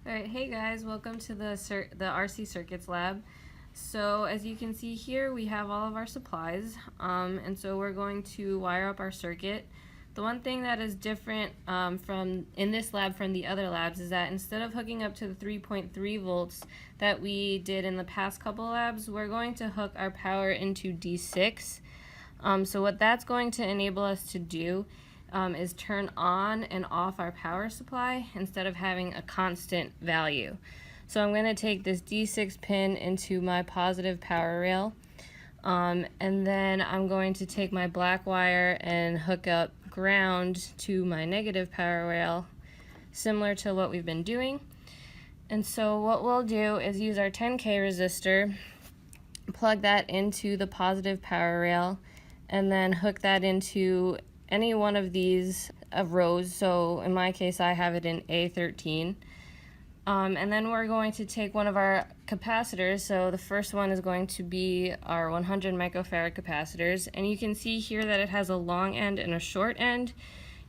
Alright, hey guys, welcome to the RC Circuits lab. So as you can see here, we have all of our supplies, and so we're going to wire up our circuit. The one thing that is different in this lab from the other labs is that instead of hooking up to the 3.3 volts that we did in the past couple labs, we're going to hook our power into D6. So what that's going to enable us to do is turn on and off our power supply instead of having a constant value. So I'm going to take this D6 pin into my positive power rail, and then I'm going to take my black wire and hook up ground to my negative power rail, similar to what we've been doing. And so what we'll do is use our 10K resistor, plug that into the positive power rail, and then hook that into any one of these rows. So in my case, I have it in A13. And then we're going to take one of our capacitors. So the first one is going to be our 100 microfarad capacitors. And you can see here that it has a long end and a short end.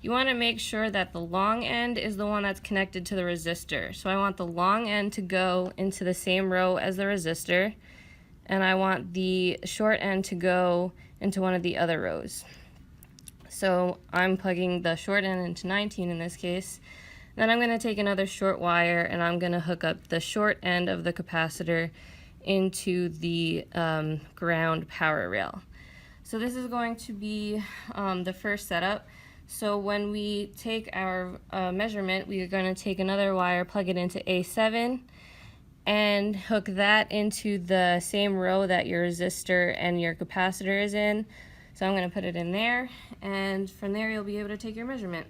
You want to make sure that the long end is the one that's connected to the resistor. So I want the long end to go into the same row as the resistor, and I want the short end to go into one of the other rows. So I'm plugging the short end into 19 in this case. Then I'm going to take another short wire and I'm going to hook up the short end of the capacitor into the ground power rail. So this is going to be the first setup. So when we take our measurement, we are going to take another wire, plug it into A7, and hook that into the same row that your resistor and your capacitor is in. So I'm going to put it in there, and from there you'll be able to take your measurement.